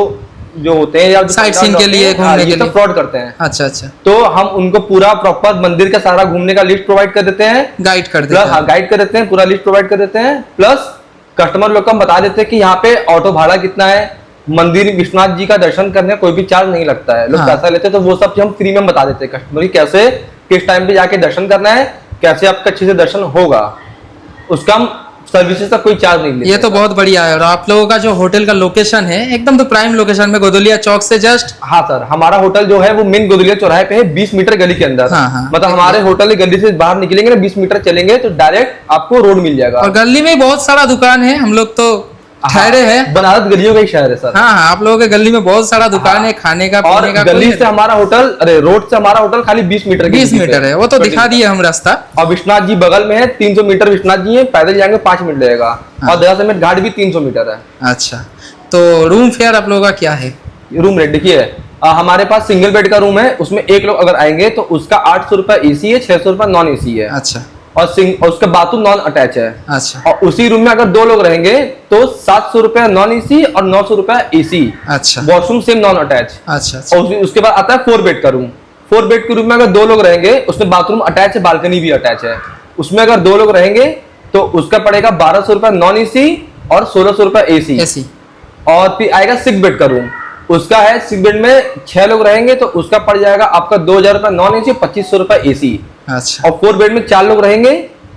जो होते हैं या साइट सीइंग के लिए, घूमने के लिए फ्रॉड करते हैं। अच्छा अच्छा, तो हम उनको पूरा प्रॉपर मंदिर का सारा घूमने का लिस्ट प्रोवाइड कर देते हैं, गाइड कर प्लस देते हैं। गाइड कर देते हैं, पूरा लिस्ट प्रोवाइड कर देते हैं। प्लस कस्टमर लोग को हम बता देते हैं कि यहाँ पे ऑटो भाड़ा कितना है, मंदिर विश्वनाथ जी का दर्शन करने कोई भी चार्ज नहीं लगता है, लोग हाँ। पैसा लेते हैं, तो वो सब हम फ्री में बता देते हैं कस्टमर की कैसे किस टाइम पे जाके दर्शन करना है, कैसे आपका अच्छे से दर्शन होगा, उसका हम सर्विसेज का कोई चार्ज नहीं लेते। ये तो बहुत बढ़िया है। और आप लोगों का जो होटल का लोकेशन है एकदम तो प्राइम लोकेशन में, गोदलिया चौक से जस्ट। हाँ सर, हमारा होटल जो है वो मेन गोदलिया चौराहे पे है, 20 मीटर गली के अंदर। हाँ, हाँ। मतलब हमारे होटल की गली से बाहर निकलेंगे ना, 20 मीटर चलेंगे तो डायरेक्ट आपको रोड मिल जाएगा। और गली में बहुत सारा दुकान है, हम लोग तो ठहरे हैं। बनारस गलियों का ही शहर है सर। हाँ हाँ, आप लोगों के गली में बहुत सारा दुकान है, खाने का और पीने का। गली से हमारा होटल, अरे रोड से हमारा होटल खाली 20 मीटर 20 मीटर है, वो तो दिखा दिए हम रास्ता। और विश्वनाथ जी बगल में है, 300 मीटर विश्वनाथ जी है, पैदल जाएंगे 5 मिनट लगेगा। और दया समेत घाट भी 300 मीटर है। अच्छा, तो रूम फेयर आप लोगों का क्या है? रूम रेट देखिए, हमारे पास सिंगल बेड का रूम है, उसमें एक लोग अगर आएंगे तो उसका 800 रुपए एसी है, 600 रुपए नॉन एसी है। अच्छा और उसका बाथरूम नॉन अटैच है। अच्छा और उसी रूम में अगर 2 लोग रहेंगे तो 700 रुपए नॉन एसी और 900 रुपए एसी। अच्छा वॉशरूम सेम नॉन अटैच। अच्छा अच्छा। और उसके बाद आता है 4 बेड का रूम। 4 बेड के रूम में अगर 2 लोग रहेंगे, उसमें बाथरूम अटैच है, बालकनी भी अटैच है। उसमें अगर 2 लोग रहेंगे तो उसका पड़ेगा 1200 रुपए नॉन एसी और 1600 रुपए एसी। एसी। और फिर आएगा 6 बेड का रूम, उसका है 6 बेड में 6 लोग रहेंगे तो उसका पड़ जाएगा आपका 2000 रुपए नॉन एसी, 2500 रुपए एसी। अच्छा। और 4 बेड में 4 लोग रहेंगे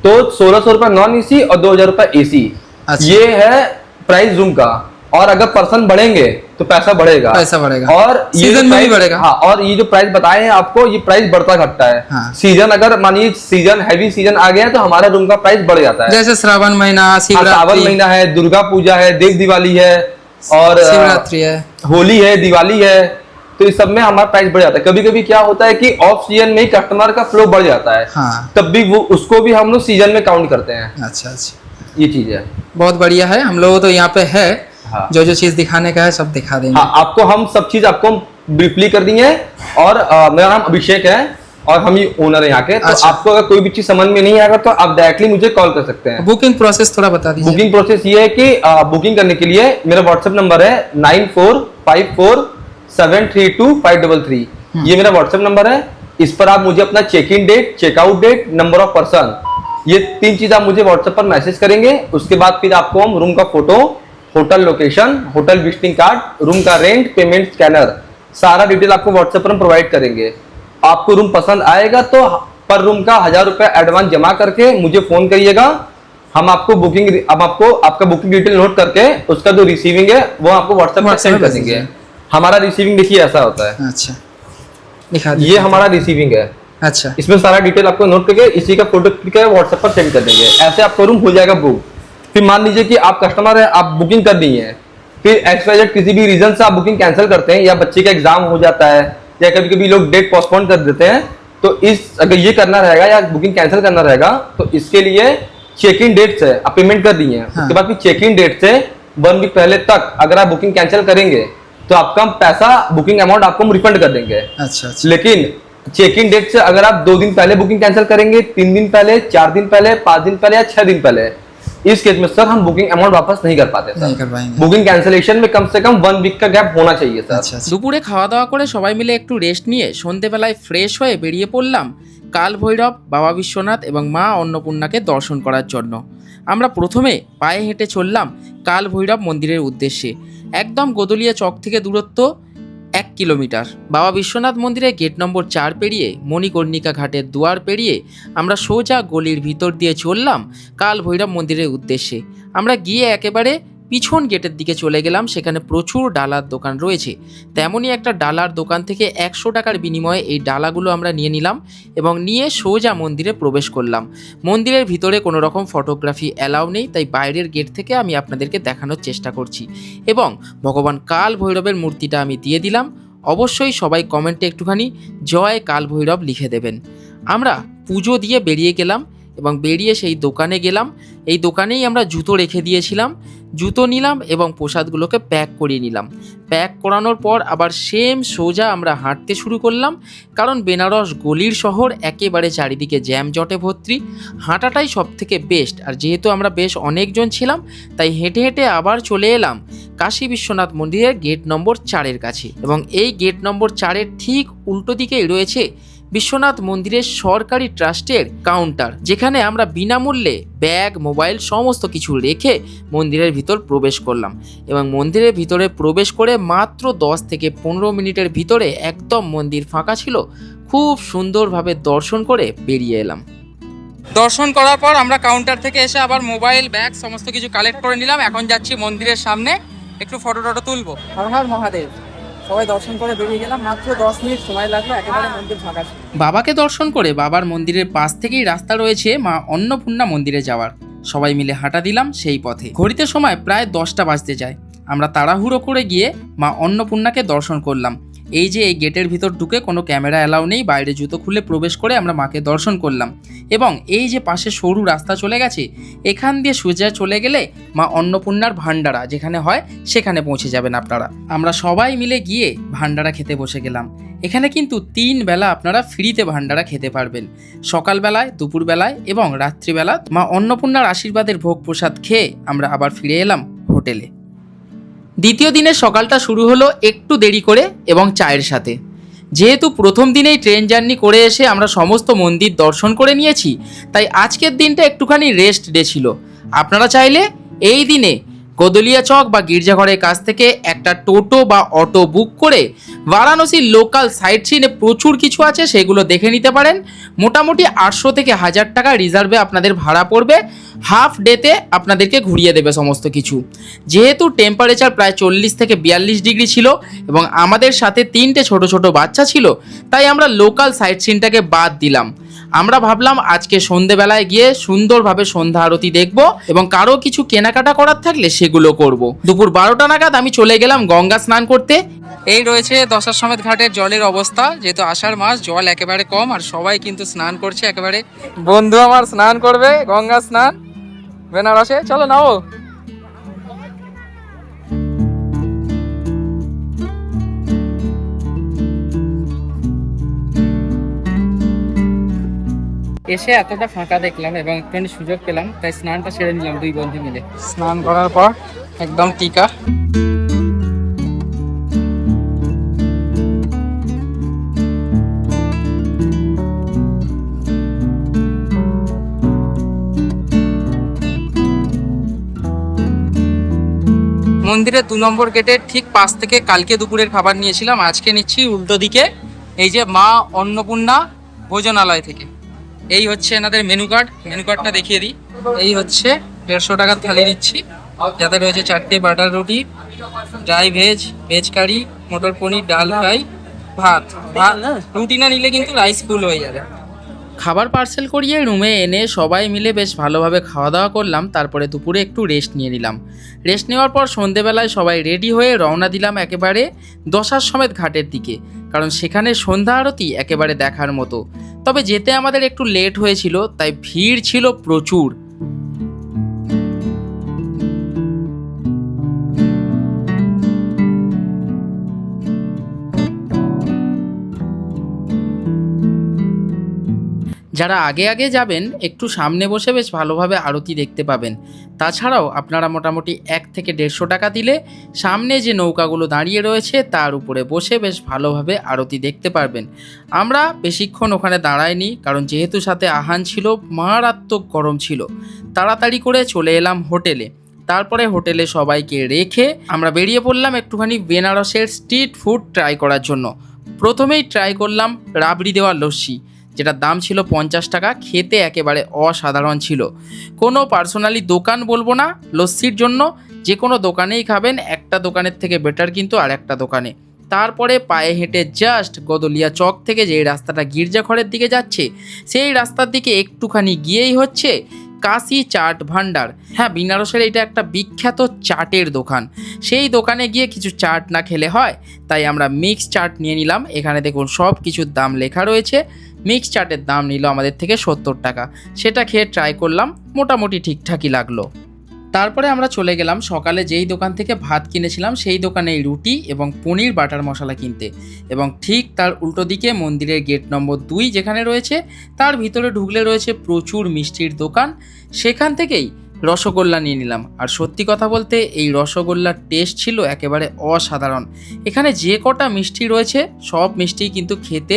तो 1600 रुपए नॉन एसी और 2000 रुपए एसी। अच्छा। ये है प्राइस रूम का। और अगर पर्सन बढ़ेंगे तो पैसा बढ़ेगा। पैसा बढ़ेगा। और ये सीजन में भी प्राइस- बढ़ेगा। हाँ, और ये जो प्राइस बताए हैं आपको, ये प्राइस बढ़ता घटता है। हाँ। सीजन अगर मानिए सीजन हैवी सीजन आ गया है तो हमारा रूम का प्राइस बढ़ जाता है। जैसे श्रावण महीना, हाँ, सावन शिवरात्रि, महीना है, दुर्गा पूजा है, देव दिवाली है, और शिवरात्रि है, होली है, दिवाली है, तो इस सब में हमारा प्राइस बढ़ जाता है। कभी कभी क्या होता है कि ऑफ सीजन में ही कस्टमर का फ्लो बढ़ जाता है। हाँ। तब भी वो उसको भी हम लोग सीजन में काउंट करते हैं। अच्छा अच्छा, ये चीज है। बहुत बढ़िया है। हम लोग तो यहाँ पे है, हाँ। जो जो चीज दिखाने का है सब दिखा देंगे। हाँ, आपको हम सब चीज आपको ब्रीफली कर दी है। और मेरा नाम अभिषेक है और हम ही ओनर है यहाँ के। तो अच्छा। आपको अगर कोई भी चीज समझ में नहीं आएगा तो आप डायरेक्टली मुझे कॉल कर सकते हैं। बुकिंग प्रोसेस थोड़ा बता दीजिए। बुकिंग प्रोसेस ये है कि बुकिंग करने के लिए मेरा व्हाट्सएप नंबर है 9454732533। ये मेरा व्हाट्सएप नंबर है। इस पर आप मुझे अपना check in date, checkout date, number of person, ये 3 चीज आप मुझे व्हाट्सएप पर मैसेज करेंगे। उसके बाद फिर आपको हम रूम का photo, hotel location, hotel visiting card, room का रेंट, पेमेंट स्कैनर, सारा डिटेल आपको व्हाट्सएप पर हम प्रोवाइड करेंगे। आपको रूम पसंद आएगा तो पर रूम का 1000 रुपए एडवांस जमा करके मुझे फोन करिएगा। हम आपको आपका बुकिंग डिटेल नोट करके उसका जो रिसीविंग है वो आपको व्हाट्सएप पर सेंड कर देंगे। हमारा रिसीविंग देखिए ऐसा होता है। अच्छा, दिखा दीजिए। ये हमारा रिसीविंग है। अच्छा इसमें सारा डिटेल आपको नोट करके इसी का फोटो क्लिक करके व्हाट्सएप पर सेंड कर देंगे। ऐसे आपका रूम हो जाएगा बुक। फिर मान लीजिए कि आप कस्टमर है, आप बुकिंग कर दी है, फिर XYZ किसी भी रीजन से आप बुकिंग कैंसिल करते हैं, या बच्चे का एग्जाम हो जाता है, या कभी कभी लोग डेट पोस्टपोन कर देते हैं, तो अगर ये करना रहेगा या बुकिंग कैंसिल करना रहेगा तो इसके लिए चेक इन डेट से आप पेमेंट कर दी है। हाँ। उसके बाद फिर चेक इन डेट से 1 वीक पहले तक अगर आप बुकिंग कैंसिल करेंगे तो आपका पैसा, बुकिंग अमाउंट आपको हम रिफंड कर देंगे। अच्छा अच्छा। लेकिन चेक इन डेट से अगर आप 2 दिन पहले बुकिंग कैंसिल करेंगे, 3 दिन पहले, 4 दिन पहले, 5 दिन पहले या 6 दिन पहले, इस केस में सर हम बुकिंग अमाउंट वापस नहीं कर पाते नहीं सर। कर पाएंगे। बुकिंग कैंसिलेशन में कम से कम 1 वीक का गैप होना चाहिए सर। আচ্ছা আচ্ছা। দুপুরে খাওয়া দাওয়া করে সবাই মিলে একটু রেস্ট নিয়ে সন্ধেবেলায় ফ্রেশ হয়ে বেরিয়ে পড়লাম কাল ভৈরব, বাবা বিশ্বনাথ এবং মা অন্নপূর্ণাকে দর্শন করার জন্য। আমরা প্রথমে পায়ে হেঁটে চললাম কাল ভৈরব মন্দিরের উদ্দেশ্যে। একদম গোদলিয়া চক থেকে দূরত্ব 1 কিলোমিটার। বাবা বিশ্বনাথ মন্দিরে গেট নম্বর 4 পেরিয়ে মণিকর্ণিকা ঘাটের দুয়ার পেরিয়ে আমরা সোজা গলির ভিতর দিয়ে চললাম কাল ভৈরব মন্দিরের উদ্দেশ্যে। আমরা গিয়ে একেবারে পিছন গেটের দিকে চলে গেলাম। সেখানে প্রচুর ডালার দোকান রয়েছে। তেমনই একটা ডালার দোকান থেকে 100 টাকার বিনিময়ে এই ডালাগুলো আমরা নিয়ে নিলাম এবং নিয়ে সোজা মন্দিরে প্রবেশ করলাম। মন্দিরের ভিতরে কোনো রকম ফটোগ্রাফি অ্যালাউ নেই, তাই বাইরের গেট থেকে আমি আপনাদেরকে দেখানোর চেষ্টা করছি। এবং ভগবান কাল ভৈরবের মূর্তিটা আমি দিয়ে দিলাম। অবশ্যই সবাই কমেন্টে একটুখানি জয় কাল ভৈরব লিখে দেবেন। আমরা পুজো দিয়ে বেরিয়ে গেলাম এবং বেরিয়ে সেই দোকানে গেলাম। এই দোকানেই আমরা জুতো রেখে দিয়েছিলাম। জুতো নিলাম এবং প্রসাদগুলোকে প্যাক করিয়ে নিলাম। প্যাক করানোর পর আবার সেম সোজা আমরা হাঁটতে শুরু করলাম, কারণ বেনারস গলির শহর, একেবারে চারিদিকে জ্যাম জটে ভর্তি। হাঁটাটাই সব থেকে বেস্ট। আর যেহেতু আমরা বেশ অনেকজন ছিলাম তাই হেঁটে হেঁটে আবার চলে এলাম কাশী বিশ্বনাথ মন্দিরের গেট নম্বর 4-এর কাছে। এবং এই গেট নম্বর 4-এর ঠিক উল্টো দিকেই রয়েছে বিশ্বনাথ মন্দিরের সরকারি ট্রাস্টের কাউন্টার, যেখানে আমরা বিনামূল্যে ব্যাগ, মোবাইল সমস্ত কিছু রেখে মন্দিরের ভিতর প্রবেশ করলাম। এবং মন্দিরের ভিতরে প্রবেশ করে মাত্র 10 থেকে 15 মিনিটের ভিতরে একদম মন্দির ফাঁকা ছিল। খুব সুন্দরভাবে দর্শন করে বেরিয়ে এলাম। দর্শন করার পর আমরা কাউন্টার থেকে এসে আবার মোবাইল, ব্যাগ সমস্ত কিছু কালেক্ট করে নিলাম। এখন যাচ্ছি মন্দিরের সামনে, একটু ফটো টটো তুলবো। হর হর মহাদেব। সবাই দর্শন করে বেরিয়ে গেলাম। মাত্র 10 মিনিট সময় লাগলো, একেবারে মন্দির ফাঁকা ছিল। বাবাকে দর্শন করে বাবার মন্দিরের পাশ থেকেই রাস্তা রয়েছে মা অন্নপূর্ণা মন্দিরে যাওয়ার। সবাই মিলে হাঁটা দিলাম সেই পথে। ঘড়িতে সময় প্রায় 10টা বাজতে যায়। আমরা তাড়াহুড়ো করে গিয়ে মা অন্নপূর্ণাকে দর্শন করলাম। এই যে এই গেটের ভিতর ঢুকে কোনো ক্যামেরা অ্যালাউ নেই, বাইরে জুতো খুলে প্রবেশ করে আমরা মাকে দর্শন করলাম। এবং এই যে পাশে সরু রাস্তা চলে গেছে, এখান দিয়ে সোজা চলে গেলে মা অন্নপূর্ণার ভান্ডারা যেখানে হয় সেখানে পৌঁছে যাবেন আপনারা। আমরা সবাই মিলে গিয়ে ভান্ডারা খেতে বসে গেলাম। এখানে কিন্তু 3 বেলা আপনারা ফ্রিতে ভান্ডারা খেতে পারবেন, সকালবেলায়, দুপুরবেলায় এবং রাত্রিবেলা। মা অন্নপূর্ণার আশীর্বাদের ভোগ প্রসাদ খেয়ে আমরা আবার ফিরে এলাম হোটেলে। দ্বিতীয় দিনের সকালটা শুরু হলো একটু দেরি করে এবং চায়ের সাথে। যেহেতু প্রথম দিনেই ট্রেন জার্নি করে এসে আমরা সমস্ত মন্দির দর্শন করে নিয়েছি, তাই আজকের দিনটা একটুখানি রেস্ট ডে ছিল। আপনারা চাইলে এই দিনে গদলিয়া চক বা গির্জাঘরের কাছ থেকে একটা টোটো বা অটো বুক করে বারাণসীর লোকাল সাইট সিনে প্রচুর কিছু আছে, সেগুলো দেখে নিতে পারেন। মোটামুটি 800 থেকে 1000 টাকা রিজার্ভে আপনাদের ভাড়া পড়বে। হাফ ডেতে আপনাদেরকে ঘুরিয়ে দেবে সমস্ত কিছু। যেহেতু টেম্পারেচার প্রায় 40 থেকে 42 ডিগ্রি ছিল এবং আমাদের সাথে 3টে ছোট ছোট বাচ্চা ছিল, তাই আমরা লোকাল সাইট সিনটাকে বাদ দিলাম। আমরা ভাবলাম আজকে সন্ধেবেলায় গিয়ে সুন্দরভাবে সন্ধ্যা আরতি দেখব এবং কারো কিছু কেনাকাটা করার থাকলে সেগুলো করব। দুপুর 12টা নাগাদ আমি চলে গেলাম গঙ্গা স্নান করতে। এই রয়েছে দশাশ্বমেধ ঘাটের জলের অবস্থা। যেহেতু আষাঢ় মাস, জল একেবারে কম আর সবাই কিন্তু স্নান করছে। একেবারে বন্ধু আমার স্নান করবে, গঙ্গা স্নান বেনারসে। চলো নাও। এসে এতটা ফাঁকা দেখলাম এবং একটুখানি সুযোগ পেলাম, তাই স্নানটা সেরে নিলাম 2 বন্ধু মিলে। স্নান করার পর একদম টিকা। মন্দিরের 2 নম্বর গেটের ঠিক পাশ থেকে কালকে দুপুরের খাবার নিয়েছিলাম, আজকে নিচ্ছি উল্টো দিকে এই যে মা অন্নপূর্ণা ভোজনালয় থেকে। এই হচ্ছে এনাদের মেনু কার্ডটা দেখিয়ে দিই। এই হচ্ছে 150 টাকার থালি নিচ্ছি, যাতে রয়েছে 4টে বাটার রুটি, ড্রাই ভেজ কারি, মটর পনির, ডাল ফ্রাই, ভাত। রুটি না নিলে কিন্তু রাইস ফুল হয়ে যাবে। খাবার পার্সেল করিয়ে রুমে এনে সবাই মিলে বেশ ভালোভাবে খাওয়া দাওয়া করলাম। তারপরে দুপুরে একটু রেস্ট নিয়ে নিলাম। রেস্ট নেওয়ার পর সন্ধেবেলায় সবাই রেডি হয়ে রওনা দিলাম একেবারে দশাশ্বমেধ ঘাটের দিকে, কারণ সেখানে সন্ধ্যা আরতি একেবারে দেখার মতো। তবে যেতে আমাদের একটু লেট হয়েছিল, তাই ভিড় ছিল প্রচুর। যারা আগে আগে যাবেন একটু সামনে বসে বেশ ভালোভাবে আরতি দেখতে পাবেন। তাছাড়াও আপনারা মোটামুটি 1 থেকে 150 টাকা দিলে সামনে যে নৌকাগুলো দাঁড়িয়ে রয়েছে তার উপরে বসে বেশ ভালোভাবে আরতি দেখতে পারবেন। আমরা বেশিক্ষণ ওখানে দাঁড়াইনি, কারণ যেহেতু সাথে আহান ছিল, মারাত্মক গরম ছিল। তাড়াতাড়ি করে চলে এলাম হোটেলে। তারপরে হোটেলে সবাইকে রেখে আমরা বেরিয়ে পড়লাম একটুখানি বেনারসের স্ট্রিট ফুড ট্রাই করার জন্য। প্রথমেই ট্রাই করলাম রাবড়ি দেওয়া লস্যি, যেটার দাম ছিল 50 টাকা। খেতে একেবারে অসাধারণ ছিল। কোনো পার্সোনালি দোকান বলবো না লস্যির জন্য, যে কোনো দোকানেই খাবেন, একটা দোকানের থেকে বেটার কিন্তু আর একটা দোকানে। তারপরে পায়ে হেঁটে জাস্ট গদলিয়া চক থেকে যে রাস্তাটা গির্জাঘরের দিকে যাচ্ছে, সেই রাস্তার দিকে একটুখানি গিয়েই হচ্ছে কাশি চাট ভান্ডার। হ্যাঁ, বেনারসের এটা একটা বিখ্যাত চাটের দোকান। সেই দোকানে গিয়ে কিছু চাট না খেলে হয়, তাই আমরা মিক্স চাট নিয়ে নিলাম। এখানে দেখুন সব কিছুর দাম লেখা রয়েছে। মিক্স চাটের দাম নিল আমাদের থেকে 70 টাকা। সেটা খেয়ে ট্রাই করলাম, মোটামুটি ঠিকঠাকই লাগলো। তারপরে আমরা চলে গেলাম সকালে যেই দোকান থেকে ভাত কিনেছিলাম সেই দোকানে রুটি এবং পনির বাটার মশলা কিনতে, এবং ঠিক তার উল্টো দিকে মন্দিরের গেট নম্বর 2 যেখানে রয়েছে, তার ভিতরে ঢুকলে রয়েছে প্রচুর মিষ্টির দোকান। সেখান থেকেই রসগোল্লা নিয়ে নিলাম। আর সত্যি কথা বলতে এই রসগোল্লার টেস্ট ছিল একেবারে অসাধারণ। এখানে যে কটা মিষ্টি রয়েছে সব মিষ্টি কিন্তু খেতে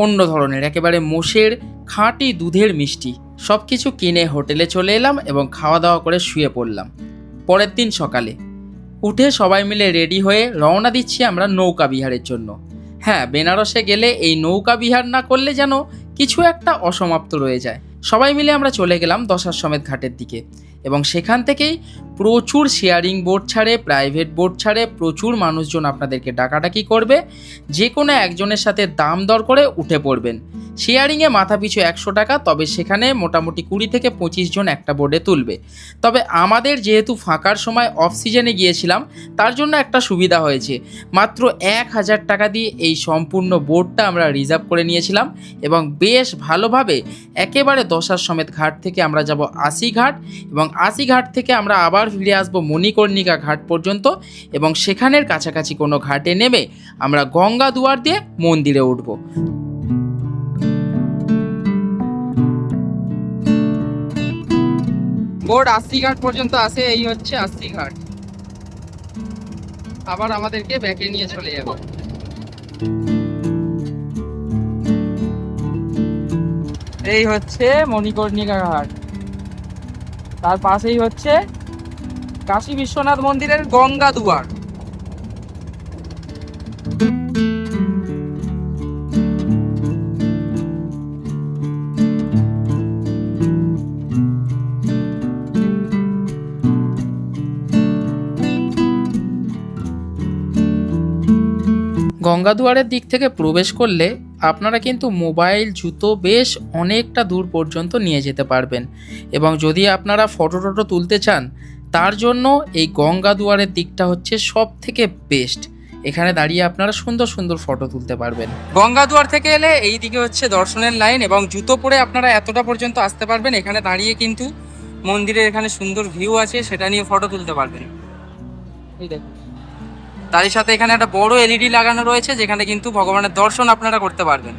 অন্য ধরনের, একেবারে মোষের খাঁটি দুধের মিষ্টি। সব কিছু কিনে হোটেলে চলে এলাম এবং খাওয়া দাওয়া করে শুয়ে পড়লাম। পরের দিন সকালে উঠে সবাই মিলে রেডি হয়ে রওনা দিচ্ছি আমরা নৌকা বিহারের জন্য। হ্যাঁ, বেনারসে গেলে এই নৌকা বিহার না করলে যেন কিছু একটা অসমাপ্ত রয়ে যায়। সবাই মিলে আমরা চলে গেলাম দশাশ্বমেধ ঘাটের দিকে এবং সেখান থেকেই প্রচুর শেয়ারিং বোট ছাড়ে, প্রাইভেট বোট ছাড়ে, প্রচুর মানুষজন আপনাদেরকে ডাকাডাকি করবে, যে কোনো একজনের সাথে দাম দর করে উঠে পড়বেন। শেয়ারিংয়ে মাথা পিছু 100 টাকা, তবে সেখানে মোটামুটি 20 থেকে 25 জন একটা বোর্ডে তুলবে। তবে আমাদের যেহেতু ফাঁকার সময় অফ সিজনে গিয়েছিলাম, তার জন্য একটা সুবিধা হয়েছে, মাত্র 1000 টাকা দিয়ে এই সম্পূর্ণ বোর্ডটা আমরা রিজার্ভ করে নিয়েছিলাম এবং বেশ ভালোভাবে একেবারে দশার সমেত ঘাট থেকে আমরা যাব 80 ঘাট এবং 80 ঘাট থেকে আমরা আবার ফিরে আসবো মণিকর্ণিকা ঘাট পর্যন্ত এবং সেখানের কাছাকাছি কোনো ঘাটে নেমে আমরা গঙ্গা দুয়ার দিয়ে মন্দিরে উঠব। বোর্ড 80 ঘাট পর্যন্ত আসে, এই হচ্ছে 80 ঘাট। আবার আমাদেরকে ব্যাকে নিয়ে চলে যাবে। এই হচ্ছে মণিকর্ণিকা ঘাট, তার পাশেই হচ্ছে কাশী বিশ্বনাথ মন্দিরের গঙ্গা দুয়ার। গঙ্গাদুয়ারের দিক থেকে প্রবেশ করলে আপনারা কিন্তু মোবাইল, জুতো বেশ অনেকটা দূর পর্যন্ত নিয়ে যেতে পারবেন এবং যদি আপনারা ফটো টটো তুলতে চান তার জন্য এই গঙ্গাদুয়ারের দিকটা হচ্ছে সব থেকে বেস্ট। এখানে দাঁড়িয়ে আপনারা সুন্দর সুন্দর ফটো তুলতে পারবেন। গঙ্গা দুয়ার থেকে এলে এই দিকে হচ্ছে দর্শনের লাইন এবং জুতো পরে আপনারা এতটা পর্যন্ত আসতে পারবেন। এখানে দাঁড়িয়ে কিন্তু মন্দিরের এখানে সুন্দর ভিউ আছে, সেটা নিয়ে ফটো তুলতে পারবেন। এই দেখুন, তারই সাথে এখানে একটা বড় এলইডি লাগানো রয়েছে, যেখানে কিন্তু ভগবানের দর্শন আপনারা করতে পারবেন।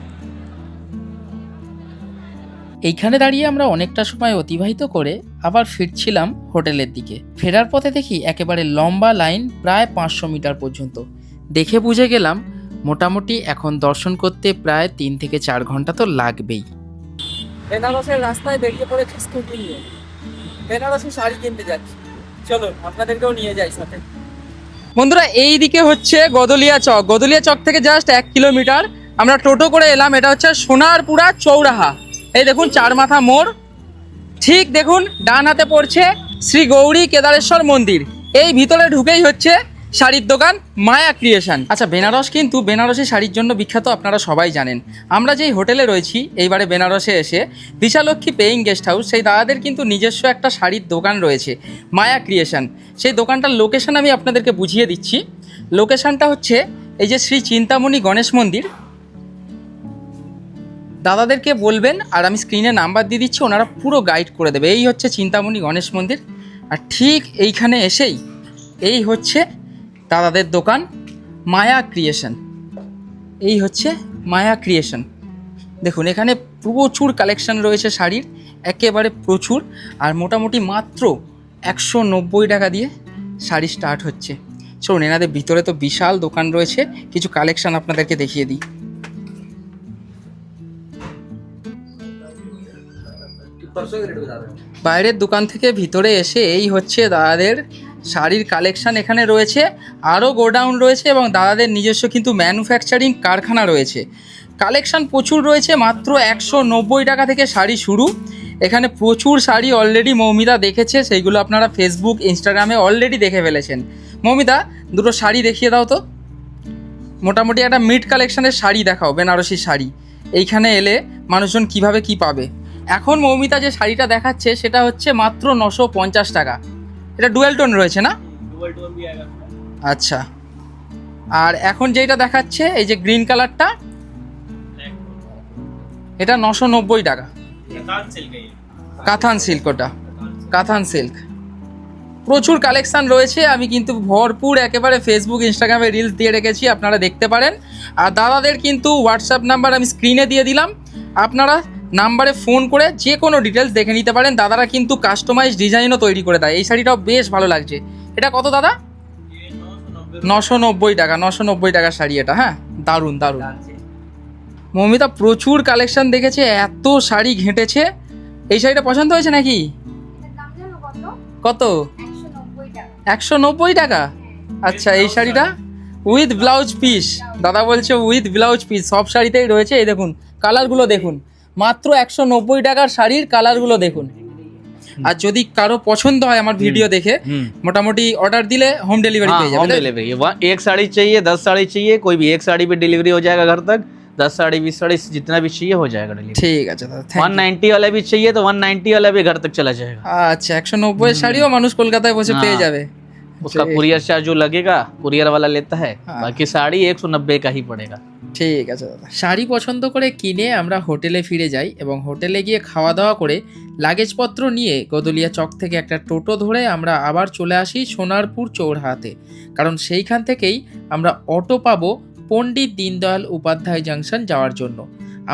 এইখানে দাঁড়িয়ে আমরা অনেকটা সময় অতিবাহিত করে আবার ফিরছিলাম হোটেলের দিকে। ফেরার পথে দেখি একেবারে লম্বা লাইন, প্রায় 500 মিটার পর্যন্ত। দেখে বুঝে গেলাম মোটামুটি এখন দর্শন করতে প্রায় 3 থেকে 4 ঘন্টা তো লাগবেই। বেনারসের রাস্তায় বেরিয়ে পড়েছি স্কুটি নিয়ে, বেনারসি শাড়ি কিনতে যাচ্ছি। চলো আপনাদেরকেও নিয়ে যাই সাথে। বন্ধুরা, এই দিকে হচ্ছে গদলিয়া চক। গদলিয়া চক থেকে জাস্ট 1 কিলোমিটার আমরা টোটো করে এলাম। এটা হচ্ছে সোনারপুরা চৌরাহা। এই দেখুন, 4 মাথা মোড়। ঠিক দেখুন ডান হাতে পড়ছে শ্রী গৌরী কেদারেশ্বর মন্দির। এই ভিতরে ঢুকেই হচ্ছে শাড়ির দোকান মায়া ক্রিয়েশন। আচ্ছা, বেনারস কিন্তু বেনারসি শাড়ির জন্য বিখ্যাত, আপনারা সবাই জানেন। আমরা যেই হোটেলে রয়েছি এইবারে বেনারসে এসে, দিশালক্ষ্মী পেইং গেস্ট হাউস, সেই দাদাদের কিন্তু নিজস্ব একটা শাড়ির দোকান রয়েছে, মায়া ক্রিয়েশন। সেই দোকানটার লোকেশন আমি আপনাদেরকে বুঝিয়ে দিচ্ছি। লোকেশনটা হচ্ছে এই যে শ্রী চিন্তামণি গণেশ মন্দির। দাদাদেরকে বলবেন, আর আমি স্ক্রিনে নাম্বার দিয়ে দিচ্ছি, ওনারা পুরো গাইড করে দেবে। এই হচ্ছে চিন্তামণি গণেশ মন্দির, আর ঠিক এইখানে এসেই এই হচ্ছে দাদাদের দোকান মায়া ক্রিয়েশন। এই হচ্ছে মায়া ক্রিয়েশন। দেখুন এখানে প্রচুর কালেকশন রয়েছে শাড়ির, একেবারে প্রচুর। আর মোটামুটি মাত্র 190 টাকা দিয়ে শাড়ি স্টার্ট হচ্ছে। চলুন, এনাদের ভিতরে তো বিশাল দোকান রয়েছে, কিছু কালেকশন আপনাদেরকে দেখিয়ে দিই। বাইরের দোকান থেকে ভিতরে এসে এই হচ্ছে দাদাদের শাড়ির কালেকশন। এখানে রয়েছে আরও গোডাউন রয়েছে এবং দাদাদের নিজস্ব কিন্তু ম্যানুফ্যাকচারিং কারখানা রয়েছে। কালেকশন প্রচুর রয়েছে, মাত্র 190 টাকা থেকে শাড়ি শুরু। এখানে প্রচুর শাড়ি অলরেডি মৌমিতা দেখেছে, সেইগুলো আপনারা ফেসবুক, ইনস্টাগ্রামে অলরেডি দেখে ফেলেছেন। মৌমিতা, দুটো শাড়ি দেখিয়ে দাও তো। মোটামুটি একটা মিড কালেকশনের শাড়ি দেখাও, বেনারসি শাড়ি। এইখানে এলে মানুষজন কিভাবে কি পাবে। এখন মৌমিতা যে শাড়িটা দেখাচ্ছে সেটা হচ্ছে মাত্র 950 টাকা। এটা ডুয়েল টোন রয়েছে না? আচ্ছা, আর এখন যেটা দেখাচ্ছে এই যে গ্রিন কালারটা, এটা 990 টাকা। কাথান সিল্ক, ওটা কাথান সিল্ক। প্রচুর কালেকশান রয়েছে, আমি কিন্তু ভরপুর একেবারে ফেসবুক, ইনস্টাগ্রামে রিলস দিয়ে রেখেছি, আপনারা দেখতে পারেন। আর দাদাদের কিন্তু হোয়াটসঅ্যাপ নাম্বার আমি স্ক্রিনে দিয়ে দিলাম, আপনারা নাম্বারে ফোন করে যে কোনো ডিটেলস দেখে নিতে পারেন। দাদারা কিন্তু কাস্টমাইজ ডিজাইনও তৈরি করে দেয়। এই শাড়িটাও বেশ ভালো লাগছে। এটা কত দাদা? 990 টাকা। 990 টাকার শাড়ি এটা। হ্যাঁ, দারুণ দারুণ। মৌমিতা প্রচুর কালেকশন দেখেছে, এত শাড়ি ঘেঁটেছে। এই শাড়িটা পছন্দ হয়েছে নাকি? কত? 190 টাকা। আচ্ছা, এই শাড়িটা উইথ ব্লাউজ পিস। দাদা বলছে উইথ ব্লাউজ পিস, সব শাড়িতেই রয়েছে। এই দেখুন কালারগুলো দেখুন, মাত্র 190 টাকার শাড়ির কালারগুলো দেখুন, আর যদি কারো পছন্দ হয় আমার ভিডিও দেখে মোটামুটি অর্ডার দিলে হোম ডেলিভারি পেয়ে যাবে होम डिलीवरी एक साड़ी चाहिए 10 साड़ी चाहिए कोई भी एक साड़ी पे डिलीवरी हो जाएगा घर तक 10 साड़ी 20 साड़ी जितना भी चाहिए हो जाएगा डिलीवरी ঠিক আছে দাদা, thank you। 190 वाला भी चाहिए तो 190 वाला भी घर तक चला जाएगा আচ্ছা 190 এর শাড়িও মানুষ কলকাতায় বসে পেয়ে যাবে। उसका कुरियर चार्ज जो लगेगा कुरियर वाला लेता है हाँ। बाकी साड़ी 190 का ही पड़ेगा ঠিক আছে দাদা। শাড়ি পছন্দ করে কিনে আমরা হোটেলে ফিরে যাই এবং হোটেলে গিয়ে খাওয়া দাওয়া করে লাগেজপত্র নিয়ে গদলিয়া চক থেকে একটা টোটো ধরে আমরা আবার চলে আসি সোনারপুর চৌরাহাতে, কারণ সেইখান থেকেই আমরা অটো পাবো পণ্ডিত দীনদয়াল উপাধ্যায় জাংশন যাওয়ার জন্য।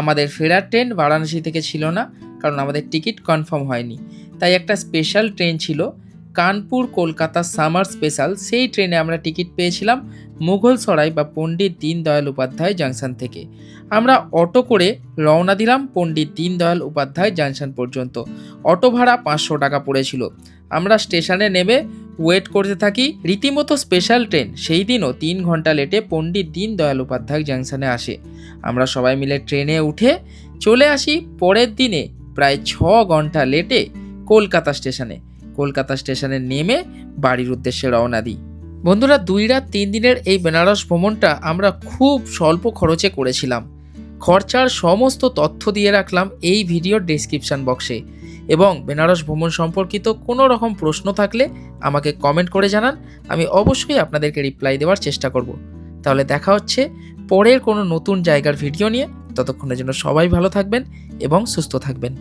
আমাদের ফেরার ট্রেন বারাণসী থেকে ছিল না, কারণ আমাদের টিকিট কনফার্ম হয়নি, তাই একটা স্পেশাল ট্রেন ছিল কানপুর কলকাতা সামার স্পেশাল। সেই ট্রেনে আমরা টিকিট পেয়েছিলাম মুঘলসরাই বা পণ্ডিত দীনদয়াল উপাধ্যায় জাংশন থেকে। আমরা অটো করে রওনা দিলাম পণ্ডিত দীনদয়াল উপাধ্যায় জাংশন পর্যন্ত। অটো ভাড়া 500 টাকা পড়েছিল। আমরা স্টেশনে নেমে ওয়েট করতে থাকি। রীতিমতো স্পেশাল ট্রেন সেই দিনও 3 ঘন্টা লেটে পণ্ডিত দীনদয়াল উপাধ্যায় জাংশনে আসে। আমরা সবাই মিলে ট্রেনে উঠে চলে আসি পরের দিনে প্রায় 6 ঘন্টা লেটে কলকাতা স্টেশনে। কলকাতা স্টেশনে নেমে বাড়ির উদ্দেশ্যে রওনা দিই। বন্ধুরা 2 রাত 3 দিনের এই বেনারস ভ্রমণটা আমরা খুব স্বল্প খরচে করেছিলাম। খরচার সমস্ত তথ্য দিয়ে রাখলাম এই ভিডিওর ডেসক্রিপশন বক্সে, এবং বেনারস ভ্রমণ সম্পর্কিত কোনো রকম প্রশ্ন থাকলে আমাকে কমেন্ট করে জানান, আমি অবশ্যই আপনাদেরকে রিপ্লাই দেওয়ার চেষ্টা করব। তাহলে দেখা হচ্ছে পরের কোনো নতুন জায়গার ভিডিও নিয়ে। ততক্ষণের জন্য সবাই ভালো থাকবেন এবং সুস্থ থাকবেন।